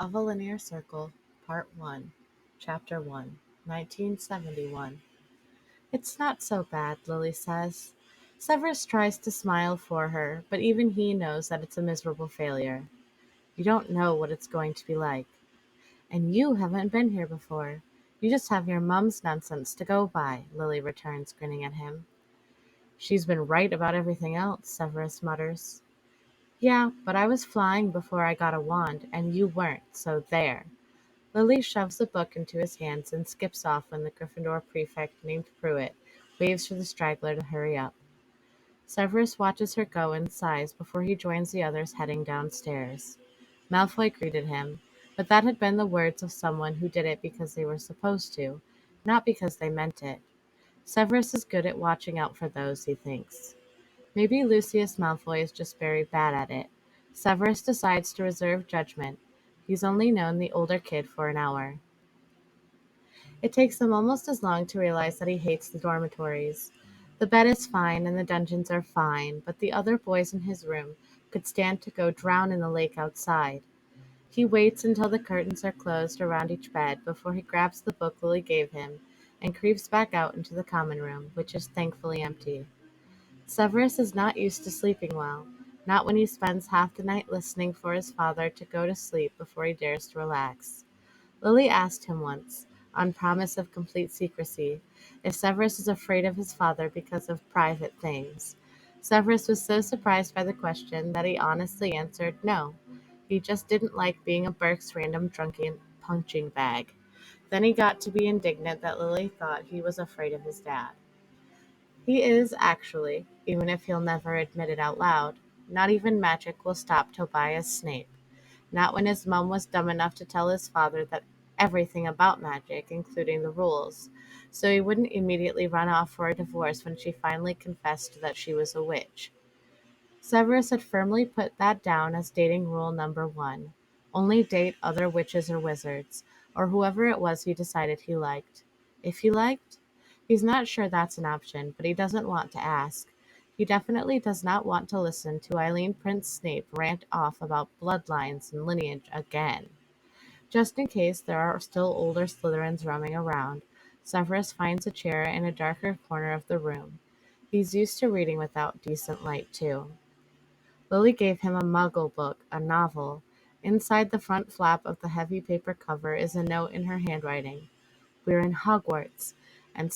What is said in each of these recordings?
Of a Linear Circle, Part 1, Chapter 1, 1971. It's not so bad, Lily says. Severus tries to smile for her, but even he knows that it's a miserable failure. You don't know what it's going to be like. And you haven't been here before. You just have your mum's nonsense to go by, Lily returns, grinning at him. She's been right about everything else, Severus mutters. Yeah, but I was flying before I got a wand, and you weren't, so there. Lily shoves the book into his hands and skips off when the Gryffindor prefect named Pruitt waves for the straggler to hurry up. Severus watches her go and sighs before he joins the others heading downstairs. Malfoy greeted him, but that had been the words of someone who did it because they were supposed to, not because they meant it. Severus is good at watching out for those, he thinks. Maybe Lucius Malfoy is just very bad at it. Severus decides to reserve judgment. He's only known the older kid for an hour. It takes him almost as long to realize that he hates the dormitories. The bed is fine and the dungeons are fine, but the other boys in his room could stand to go drown in the lake outside. He waits until the curtains are closed around each bed before he grabs the book Lily gave him and creeps back out into the common room, which is thankfully empty. Severus is not used to sleeping well, not when he spends half the night listening for his father to go to sleep before he dares to relax. Lily asked him once, on promise of complete secrecy, if Severus is afraid of his father because of private things. Severus was so surprised by the question that he honestly answered no. He just didn't like being a Burke's random drunken punching bag. Then he got to be indignant that Lily thought he was afraid of his dad. He is, actually, even if he'll never admit it out loud. Not even magic will stop Tobias Snape. Not when his mum was dumb enough to tell his father that everything about magic, including the rules, so he wouldn't immediately run off for a divorce when she finally confessed that she was a witch. Severus had firmly put that down as dating rule number one. Only date other witches or wizards, or whoever it was he decided he liked. If he liked? He's not sure that's an option, but he doesn't want to ask. He definitely does not want to listen to Eileen Prince Snape rant off about bloodlines and lineage again. Just in case there are still older Slytherins roaming around, Severus finds a chair in a darker corner of the room. He's used to reading without decent light, too. Lily gave him a Muggle book, a novel. Inside the front flap of the heavy paper cover is a note in her handwriting. We're in Hogwarts, and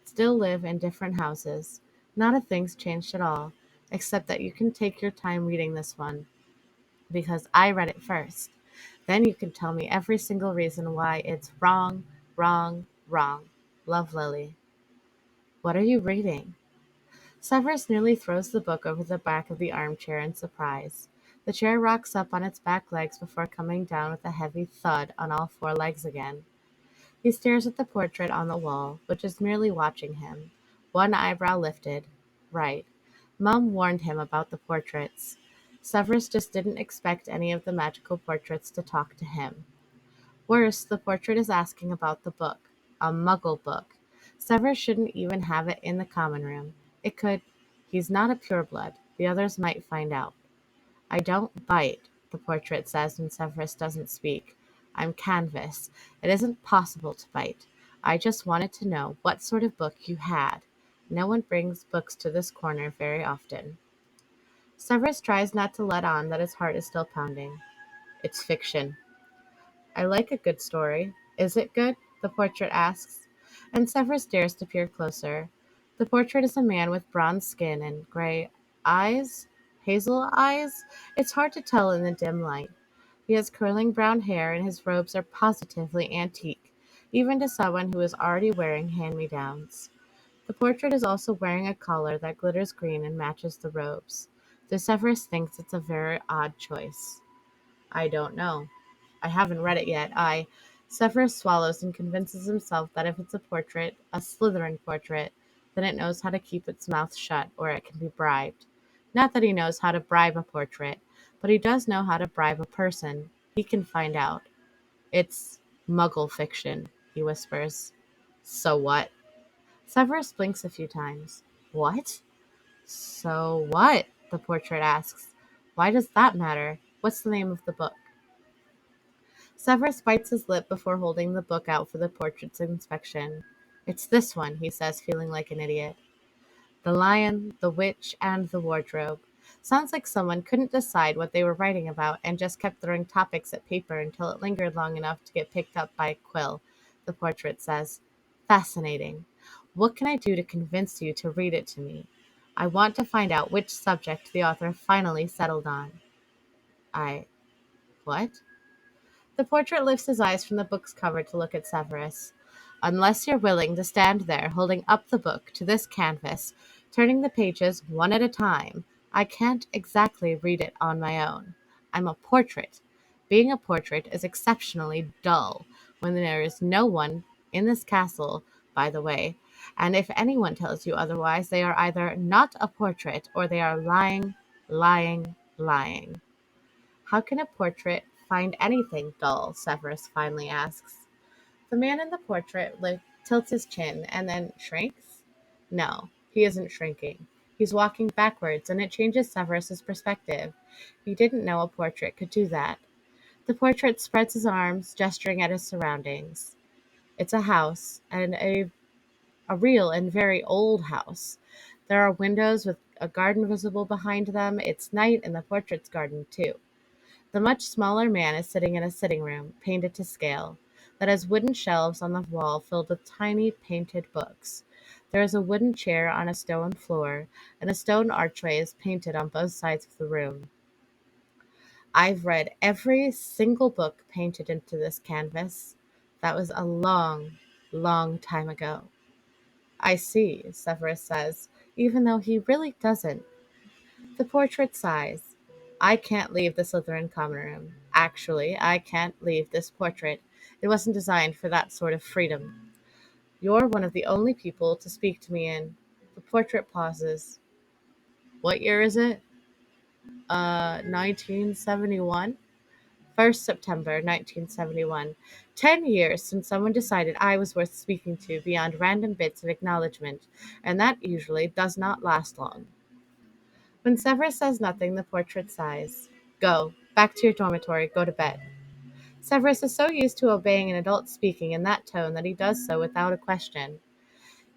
still live in different houses. Not a thing's changed at all, except that you can take your time reading this one, because I read it first. Then you can tell me every single reason why it's wrong, wrong, wrong. Love, Lily. What are you reading? Severus nearly throws the book over the back of the armchair in surprise. The chair rocks up on its back legs before coming down with a heavy thud on all four legs again. He stares at the portrait on the wall, which is merely watching him. One eyebrow lifted. Right. Mum warned him about the portraits. Severus just didn't expect any of the magical portraits to talk to him. Worse, the portrait is asking about the book. A Muggle book. Severus shouldn't even have it in the common room. It could. He's not a pureblood. The others might find out. I don't bite, the portrait says when Severus doesn't speak. I'm canvas. It isn't possible to bite. I just wanted to know what sort of book you had. No one brings books to this corner very often. Severus tries not to let on that his heart is still pounding. It's fiction. I like a good story. Is it good? The portrait asks, and Severus dares to peer closer. The portrait is a man with bronze skin and gray eyes? Hazel eyes? It's hard to tell in the dim light. He has curling brown hair and his robes are positively antique, even to someone who is already wearing hand-me-downs. The portrait is also wearing a collar that glitters green and matches the robes. The Severus thinks it's a very odd choice. I don't know. I haven't read it yet. Severus swallows and convinces himself that if it's a portrait, a Slytherin portrait, then it knows how to keep its mouth shut or it can be bribed. Not that he knows how to bribe a portrait, but he does know how to bribe a person. He can find out. It's Muggle fiction, he whispers. So what? Severus blinks a few times. What? So what? The portrait asks. Why does that matter? What's the name of the book? Severus bites his lip before holding the book out for the portrait's inspection. It's this one, he says, feeling like an idiot. The Lion, the Witch, and the Wardrobe. Sounds like someone couldn't decide what they were writing about and just kept throwing topics at paper until it lingered long enough to get picked up by a quill, the portrait says. Fascinating. What can I do to convince you to read it to me? I want to find out which subject the author finally settled on. I. What? The portrait lifts his eyes from the book's cover to look at Severus. Unless you're willing to stand there holding up the book to this canvas, turning the pages one at a time, I can't exactly read it on my own. I'm a portrait. Being a portrait is exceptionally dull when there is no one in this castle, by the way, and if anyone tells you otherwise, they are either not a portrait or they are lying, lying, lying. How can a portrait find anything dull? Severus finally asks. The man in the portrait tilts his chin and then shrinks. No, he isn't shrinking. He's walking backwards, and it changes Severus's perspective. He didn't know a portrait could do that. The portrait spreads his arms, gesturing at his surroundings. It's a house, and a real and very old house. There are windows with a garden visible behind them. It's night in the portrait's garden, too. The much smaller man is sitting in a sitting room, painted to scale, that has wooden shelves on the wall filled with tiny painted books. There is a wooden chair on a stone floor, and a stone archway is painted on both sides of the room. I've read every single book painted into this canvas. That was a long, long time ago. I see, Severus says, even though he really doesn't. The portrait sighs. I can't leave the Slytherin common room. Actually, I can't leave this portrait. It wasn't designed for that sort of freedom. You're one of the only people to speak to me in. The portrait pauses. What year is it? 1971? 1st September 1971. 10 years since someone decided I was worth speaking to beyond random bits of acknowledgement, and that usually does not last long. When Severus says nothing, the portrait sighs. Go. Back to your dormitory. Go to bed. Severus is so used to obeying an adult speaking in that tone that he does so without a question.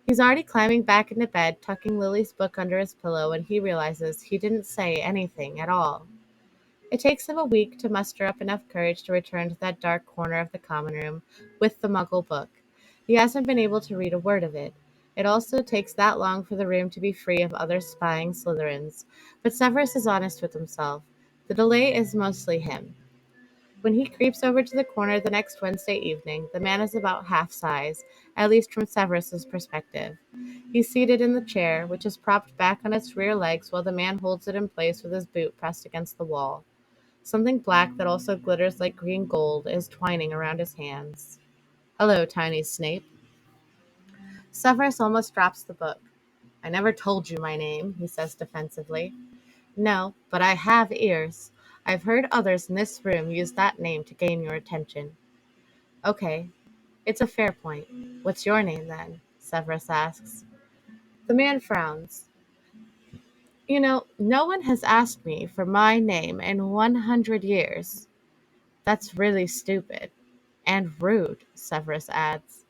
He's already climbing back into bed, tucking Lily's book under his pillow, when he realizes he didn't say anything at all. It takes him a week to muster up enough courage to return to that dark corner of the common room with the Muggle book. He hasn't been able to read a word of it. It also takes that long for the room to be free of other spying Slytherins. But Severus is honest with himself. The delay is mostly him. When he creeps over to the corner the next Wednesday evening, the man is about half size, at least from Severus's perspective. He's seated in the chair, which is propped back on its rear legs while the man holds it in place with his boot pressed against the wall. Something black that also glitters like green gold is twining around his hands. Hello, tiny Snape. Severus almost drops the book. I never told you my name, he says defensively. No, but I have ears. I've heard others in this room use that name to gain your attention. Okay, it's a fair point. What's your name then? Severus asks. The man frowns. No one has asked me for my name in 100 years. That's really stupid. And rude, Severus adds.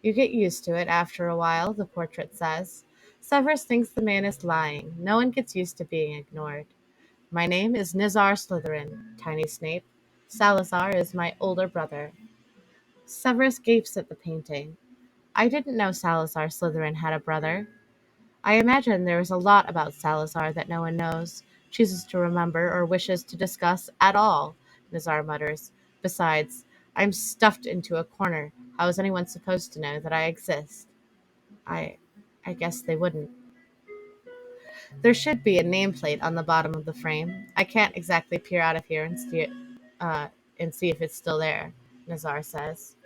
You get used to it after a while, the portrait says. Severus thinks the man is lying. No one gets used to being ignored. My name is Nizar Slytherin, Tiny Snape. Salazar is my older brother. Severus gapes at the painting. I didn't know Salazar Slytherin had a brother. I imagine there is a lot about Salazar that no one knows, chooses to remember, or wishes to discuss at all, Nizar mutters. Besides, I'm stuffed into a corner. How is anyone supposed to know that I exist? I I guess they wouldn't. There should be a nameplate on the bottom of the frame. I can't exactly peer out of here uh, and see if it's still there, Nazar says.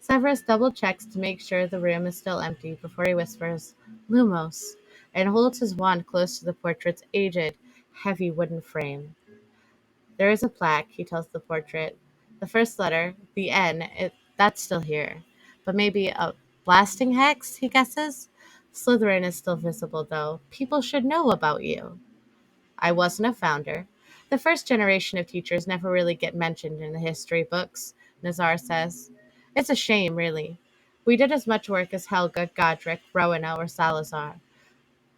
Severus double checks to make sure the room is still empty before he whispers, Lumos, and holds his wand close to the portrait's aged, heavy wooden frame. There is a plaque, he tells the portrait. The first letter, the N, that's still here. But maybe a blasting hex, he guesses? Slytherin is still visible, though. People should know about you. I wasn't a founder. The first generation of teachers never really get mentioned in the history books. Nazar says. It's a shame, really. We did as much work as Helga, Godric, Rowena, or Salazar.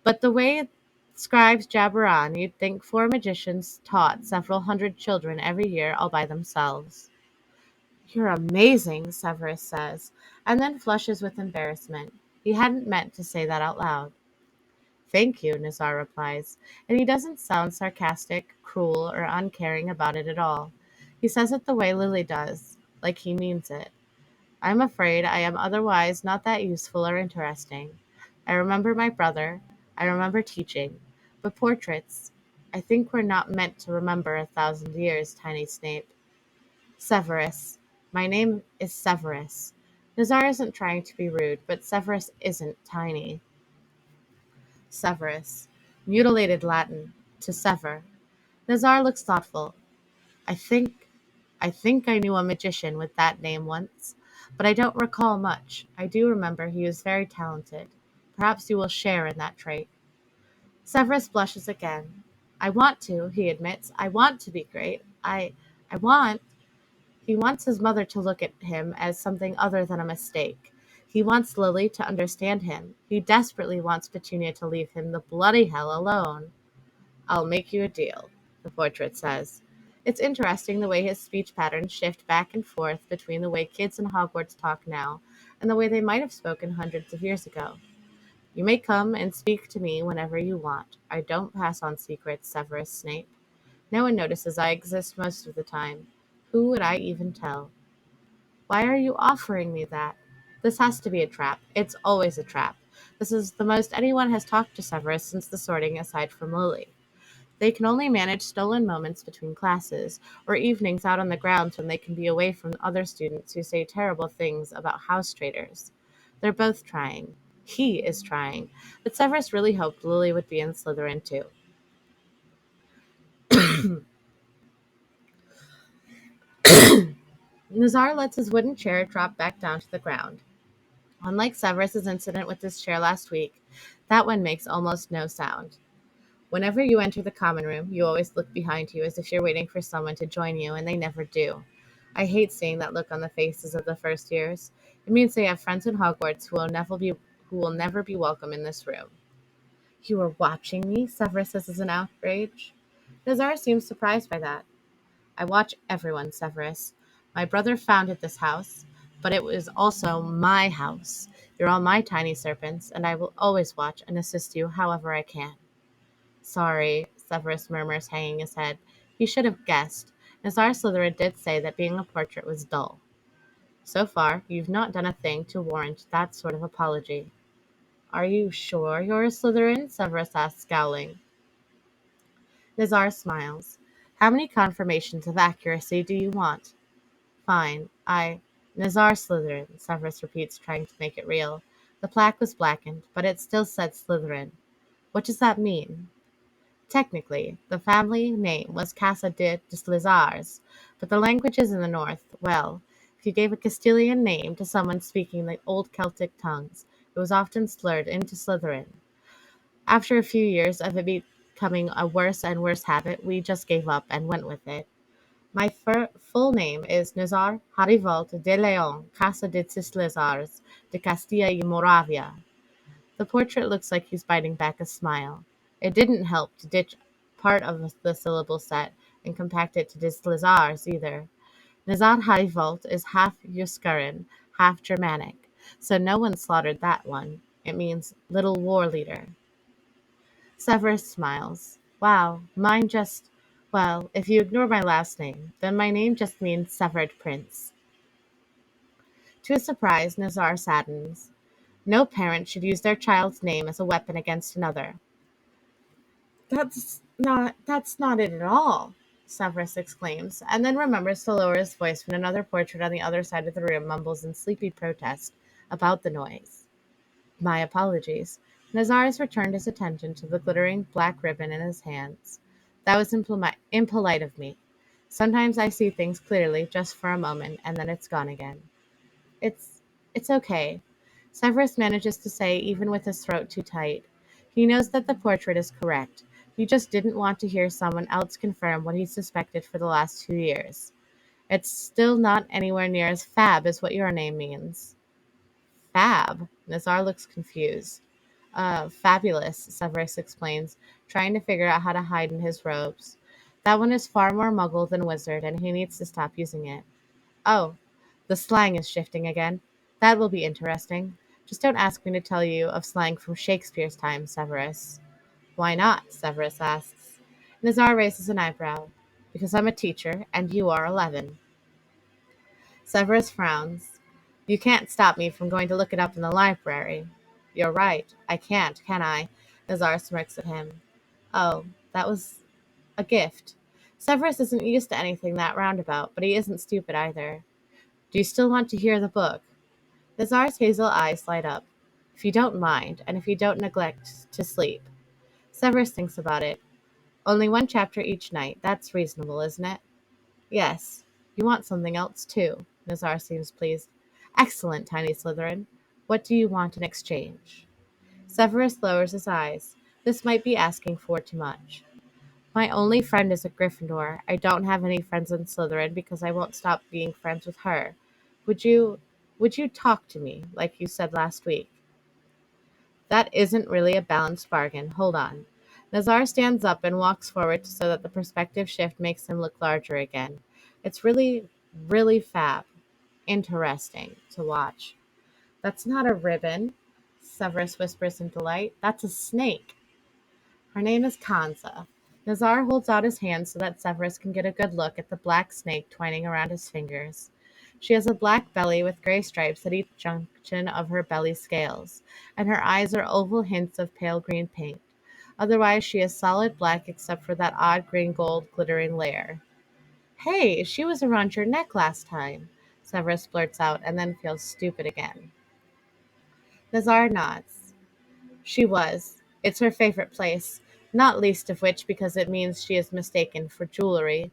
But the way scribes jabber on, you'd think four magicians taught several hundred children every year all by themselves. You're amazing, Severus says, and then flushes with embarrassment. He hadn't meant to say that out loud. Thank you, Nazar replies, and he doesn't sound sarcastic, cruel, or uncaring about it at all. He says it the way Lily does, like he means it. I'm afraid I am otherwise not that useful or interesting. I remember my brother. I remember teaching. But portraits, I think we're not meant to remember 1,000 years, tiny Snape. Severus. My name is Severus. Nazar isn't trying to be rude, but Severus isn't tiny. Severus. Mutilated Latin. To sever. Nazar looks thoughtful. I think I think I knew a magician with that name once, but I don't recall much. I do remember he was very talented. Perhaps you will share in that trait. Severus blushes again. I want to, he admits. I want to be great. I want. He wants his mother to look at him as something other than a mistake. He wants Lily to understand him. He desperately wants Petunia to leave him the bloody hell alone. I'll make you a deal, the portrait says. It's interesting the way his speech patterns shift back and forth between the way kids in Hogwarts talk now and the way they might have spoken hundreds of years ago. You may come and speak to me whenever you want. I don't pass on secrets, Severus Snape. No one notices I exist most of the time. Who would I even tell? Why are you offering me that? This has to be a trap. It's always a trap. This is the most anyone has talked to Severus since the sorting, aside from Lily. They can only manage stolen moments between classes, or evenings out on the grounds when they can be away from other students who say terrible things about house traitors. They're both trying. He is trying, but Severus really hoped Lily would be in Slytherin too. Nazar lets his wooden chair drop back down to the ground. Unlike Severus's incident with his chair last week, that one makes almost no sound. Whenever you enter the common room, you always look behind you as if you're waiting for someone to join you, and they never do. I hate seeing that look on the faces of the first years. It means they have friends in Hogwarts who will never be welcome in this room. You were watching me? Severus says in outrage. Nazar seems surprised by that. I watch everyone, Severus. My brother founded this house, but it was also my house. You're all my tiny serpents, and I will always watch and assist you however I can. Sorry, Severus murmurs, hanging his head. He should have guessed. Nazar Slytherin did say that being a portrait was dull. So far, you've not done a thing to warrant that sort of apology. Are you sure you're a Slytherin? Severus asks, scowling. Nazar smiles. How many confirmations of accuracy do you want? Fine. Nazar Slytherin, Severus repeats, trying to make it real. The plaque was blackened, but it still said Slytherin. What does that mean? Technically, the family name was Casa de Deslizars, but the languages in the north, well, if you gave a Castilian name to someone speaking the old Celtic tongues, it was often slurred into Slytherin. After a few years of it becoming a worse and worse habit, we just gave up and went with it. My full name is Nazar Harivalt de Leon, Casa de Deslizars, de Castilla y Moravia. The portrait looks like he's biting back a smile. It didn't help to ditch part of the syllable set and compact it to Deslizars either. Nazar Harivolt is half Euskarian, half Germanic, so no one slaughtered that one. It means little war leader. Severus smiles. Wow, mine just. Well, if you ignore my last name, then my name just means severed prince. To his surprise, Nazar saddens. No parent should use their child's name as a weapon against another. That's not it at all, Severus exclaims, and then remembers to lower his voice when another portrait on the other side of the room mumbles in sleepy protest about the noise. My apologies. Nazar has returned his attention to the glittering black ribbon in his hands. That was impolite of me. Sometimes I see things clearly just for a moment, and then it's gone again. It's it's okay. Severus manages to say, even with his throat too tight. He knows that the portrait is correct. He just didn't want to hear someone else confirm what he suspected for the last 2 years. It's still not anywhere near as fab as what your name means. Fab? Nazar looks confused. Fabulous, Severus explains, trying to figure out how to hide in his robes. That one is far more muggle than wizard, and he needs to stop using it. Oh, the slang is shifting again. That will be interesting. Just don't ask me to tell you of slang from Shakespeare's time, Severus. Why not? Severus asks. Nazar raises an eyebrow. Because I'm a teacher, and you are 11. Severus frowns. You can't stop me from going to look it up in the library. You're right. I can't, can I? Nazar smirks at him. Oh, that was a gift. Severus isn't used to anything that roundabout, but he isn't stupid either. Do you still want to hear the book? Nazar's hazel eyes light up. If you don't mind, and if you don't neglect to sleep. Severus thinks about it. Only one chapter each night. That's reasonable, isn't it? Yes. You want something else, too. Nazar seems pleased. Excellent, Tiny Slytherin. What do you want in exchange? Severus lowers his eyes. This might be asking for too much. My only friend is a Gryffindor. I don't have any friends in Slytherin because I won't stop being friends with her. Would you would you talk to me like you said last week? That isn't really a balanced bargain. Hold on. Nazar stands up and walks forward so that the perspective shift makes him look larger again. It's really, really fab. Interesting to watch. That's not a ribbon, Severus whispers in delight. That's a snake. Her name is Kanza. Nazar holds out his hand so that Severus can get a good look at the black snake twining around his fingers. She has a black belly with gray stripes at each junction of her belly scales, and her eyes are oval hints of pale green paint. Otherwise, she is solid black except for that odd green gold glittering layer. Hey, she was around your neck last time, Severus blurts out and then feels stupid again. Nazar nods. She was. It's her favorite place, not least of which because it means she is mistaken for jewelry.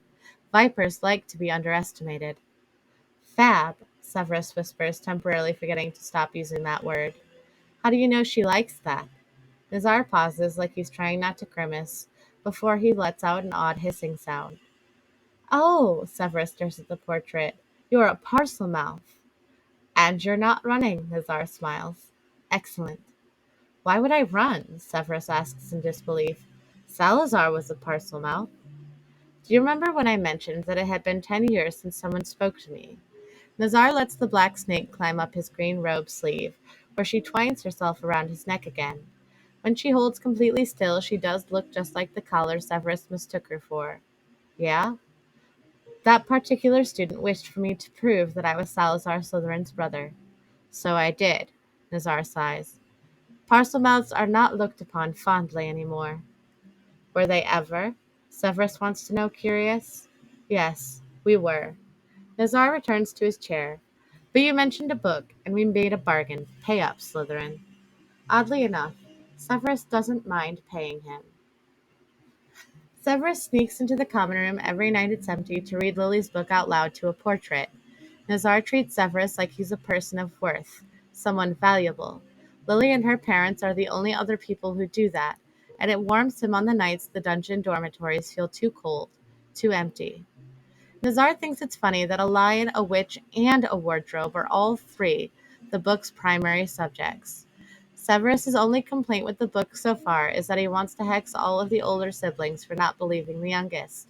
Vipers like to be underestimated. Fab, Severus whispers, temporarily forgetting to stop using that word. How do you know she likes that? Nazar pauses like he's trying not to grimace before he lets out an odd hissing sound. Oh, Severus stares at the portrait. You're a parcel mouth. And you're not running, Nazar smiles. Excellent. Why would I run? Severus asks in disbelief. Salazar was a parcel mouth. Do you remember when I mentioned that it had been 10 years since someone spoke to me? Nazar lets the black snake climb up his green robe sleeve, where she twines herself around his neck again. When she holds completely still, she does look just like the collar Severus mistook her for. Yeah? That particular student wished for me to prove that I was Salazar Slytherin's brother. So I did, Nazar sighs. Parcel mouths are not looked upon fondly anymore. Were they ever? Severus wants to know, curious. Yes, we were. Nazar returns to his chair. But you mentioned a book, and we made a bargain. Pay up, Slytherin. Oddly enough, Severus doesn't mind paying him. Severus sneaks into the common room every night it's empty to read Lily's book out loud to a portrait. Nazar treats Severus like he's a person of worth, someone valuable. Lily and her parents are the only other people who do that, and it warms him on the nights the dungeon dormitories feel too cold, too empty. Nazar thinks it's funny that a lion, a witch, and a wardrobe are all three the book's primary subjects. Severus's only complaint with the book so far is that he wants to hex all of the older siblings for not believing the youngest.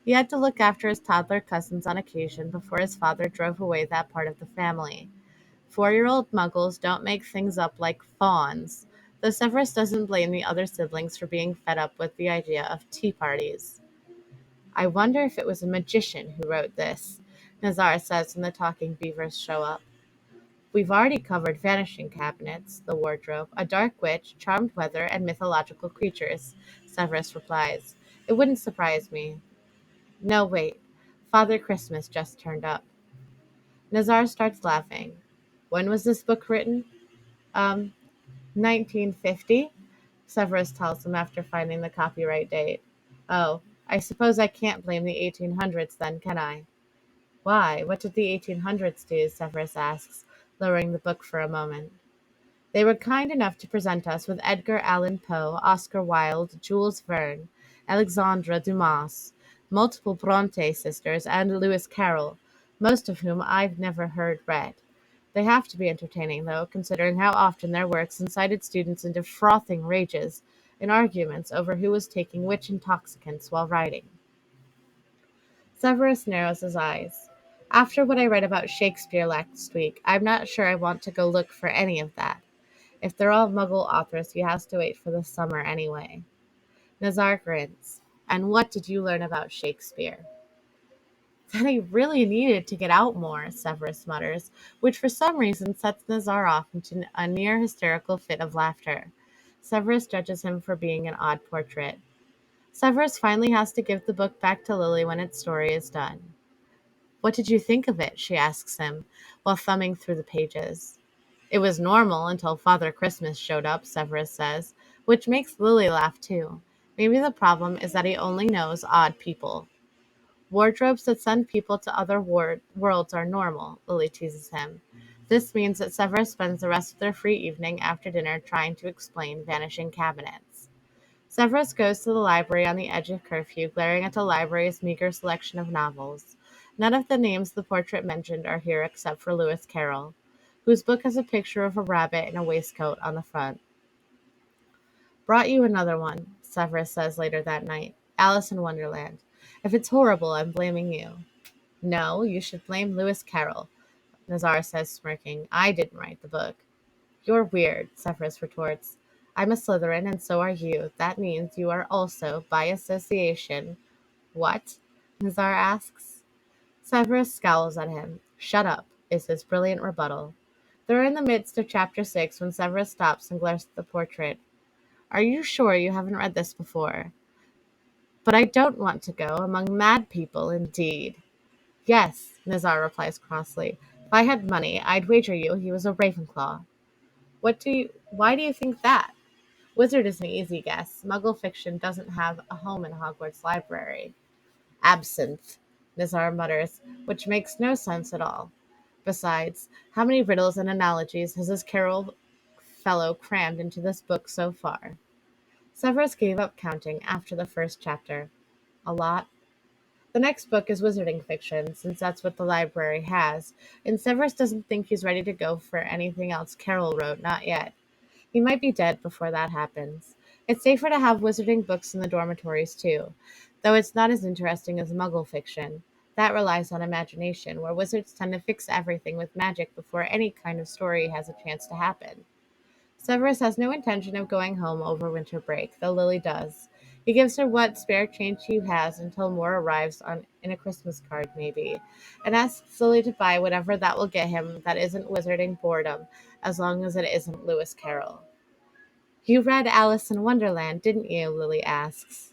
He had to look after his toddler cousins on occasion before his father drove away that part of the family. 4-year-old muggles don't make things up like fawns, though Severus doesn't blame the other siblings for being fed up with the idea of tea parties. I wonder if it was a magician who wrote this, Nazar says when the talking beavers show up. We've already covered vanishing cabinets, the wardrobe, a dark witch, charmed weather, and mythological creatures, Severus replies. It wouldn't surprise me. No, wait. Father Christmas just turned up. Nazar starts laughing. When was this book written? 1950, Severus tells him after finding the copyright date. Oh, I suppose I can't blame the 1800s then, can I? Why? What did the 1800s do? Severus asks, lowering the book for a moment. They were kind enough to present us with Edgar Allan Poe, Oscar Wilde, Jules Verne, Alexandre Dumas, multiple Bronte sisters, and Lewis Carroll, most of whom I've never heard read. They have to be entertaining, though, considering how often their works incited students into frothing rages and arguments over who was taking which intoxicants while writing. Severus narrows his eyes. After what I read about Shakespeare last week, I'm not sure I want to go look for any of that. If they're all Muggle authors, he has to wait for the summer anyway. Nazar grins. And what did you learn about Shakespeare? That he really needed to get out more, Severus mutters, which for some reason sets Nazar off into a near hysterical fit of laughter. Severus judges him for being an odd portrait. Severus finally has to give the book back to Lily when its story is done. What did you think of it? She asks him, while thumbing through the pages. It was normal until Father Christmas showed up, Severus says, which makes Lily laugh too. Maybe the problem is that he only knows odd people. Wardrobes that send people to other worlds are normal, Lily teases him. This means that Severus spends the rest of their free evening after dinner trying to explain vanishing cabinets. Severus goes to the library on the edge of curfew, glaring at the library's meager selection of novels. None of the names the portrait mentioned are here except for Lewis Carroll, whose book has a picture of a rabbit in a waistcoat on the front. Brought you another one, Severus says later that night. Alice in Wonderland. If it's horrible, I'm blaming you. No, you should blame Lewis Carroll, Nazar says, smirking. I didn't write the book. You're weird, Severus retorts. I'm a Slytherin, and so are you. That means you are also, by association. What? Nazar asks. Severus scowls at him. Shut up, is his brilliant rebuttal. They're in the midst of chapter 6 when Severus stops and glares at the portrait. Are you sure you haven't read this before? But I don't want to go among mad people, indeed. Yes, Nazar replies crossly. If I had money, I'd wager you he was a Ravenclaw. Why do you think that? Wizard is an easy guess. Muggle fiction doesn't have a home in Hogwarts library. Absinthe, Nazar mutters, which makes no sense at all. Besides, how many riddles and analogies has this Carroll fellow crammed into this book so far? Severus gave up counting after the first chapter. A lot. The next book is wizarding fiction, since that's what the library has, and Severus doesn't think he's ready to go for anything else Carroll wrote, not yet. He might be dead before that happens. It's safer to have wizarding books in the dormitories, too, though it's not as interesting as Muggle fiction. That relies on imagination, where wizards tend to fix everything with magic before any kind of story has a chance to happen. Severus has no intention of going home over winter break, though Lily does. He gives her what spare change he has until more arrives in a Christmas card, maybe, and asks Lily to buy whatever that will get him that isn't wizarding boredom, as long as it isn't Lewis Carroll. You read Alice in Wonderland, didn't you? Lily asks.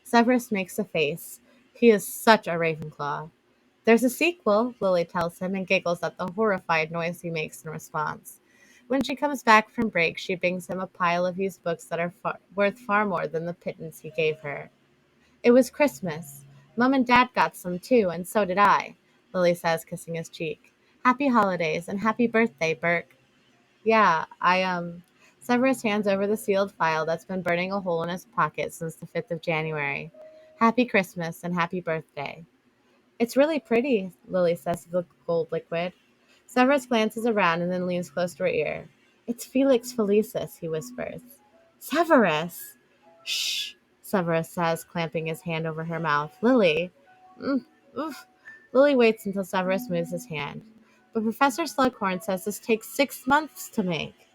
Severus makes a face. He is such a Ravenclaw. There's a sequel, Lily tells him and giggles at the horrified noise he makes in response. When she comes back from break, she brings him a pile of used books that are worth far more than the pittance he gave her. It was Christmas. Mum and Dad got some too, and so did I, Lily says, kissing his cheek. Happy holidays and happy birthday, Burke. Yeah, Severus hands over the sealed file that's been burning a hole in his pocket since the 5th of January. Happy Christmas and happy birthday. It's really pretty, Lily says to the gold liquid. Severus glances around and then leans close to her ear. It's Felix Felicis, he whispers. Severus! Shh, Severus says, clamping his hand over her mouth. Lily! Oof. Lily waits until Severus moves his hand. But Professor Slughorn says this takes 6 months to make.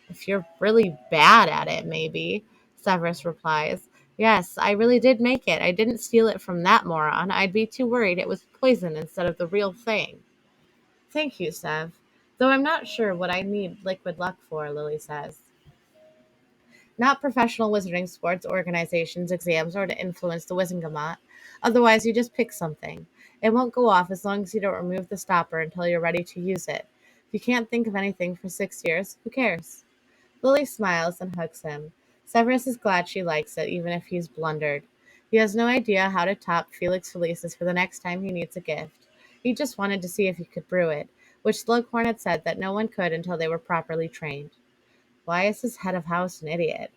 If you're really bad at it, maybe, Severus replies. Yes, I really did make it. I didn't steal it from that moron. I'd be too worried it was poison instead of the real thing. Thank you, Sev. Though I'm not sure what I need liquid luck for, Lily says. Not professional wizarding sports organizations' exams or to influence the Wizengamot. Otherwise, you just pick something. It won't go off as long as you don't remove the stopper until you're ready to use it. If you can't think of anything for 6 years, who cares? Lily smiles and hugs him. Severus is glad she likes it, even if he's blundered. He has no idea how to top Felix Felicis for the next time he needs a gift. He just wanted to see if he could brew it, which Slughorn had said that no one could until they were properly trained. Why is his head of house an idiot?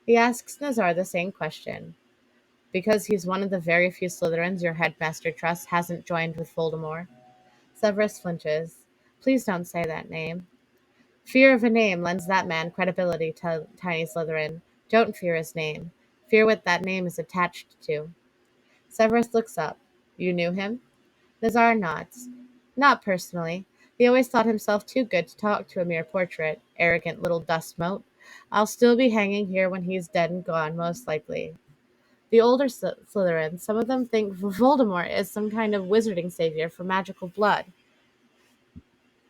He asks Nazar the same question. Because he's one of the very few Slytherins your headmaster trusts hasn't joined with Voldemort. Severus flinches. Please don't say that name. Fear of a name lends that man credibility, tiny Slytherin. Don't fear his name. Fear what that name is attached to. Severus looks up. You knew him? Nazar nods. Not personally. He always thought himself too good to talk to a mere portrait. Arrogant little dust mote. I'll still be hanging here when he's dead and gone, most likely. The older Slytherins, some of them think Voldemort is some kind of wizarding savior for magical blood.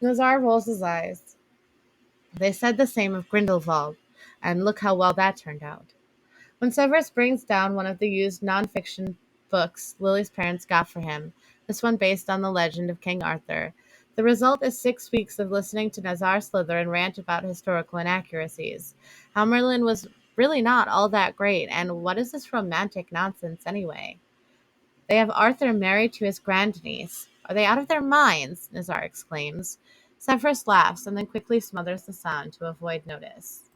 Nazar rolls his eyes. They said the same of Grindelwald, and look how well that turned out. When Severus brings down one of the used non-fiction books Lily's parents got for him, this one based on the legend of King Arthur, the result is 6 weeks of listening to Nazar Slytherin rant about historical inaccuracies. How Merlin was really not all that great, and what is this romantic nonsense anyway? They have Arthur married to his grandniece. Are they out of their minds? Nazar exclaims. Severus laughs and then quickly smothers the sound to avoid notice.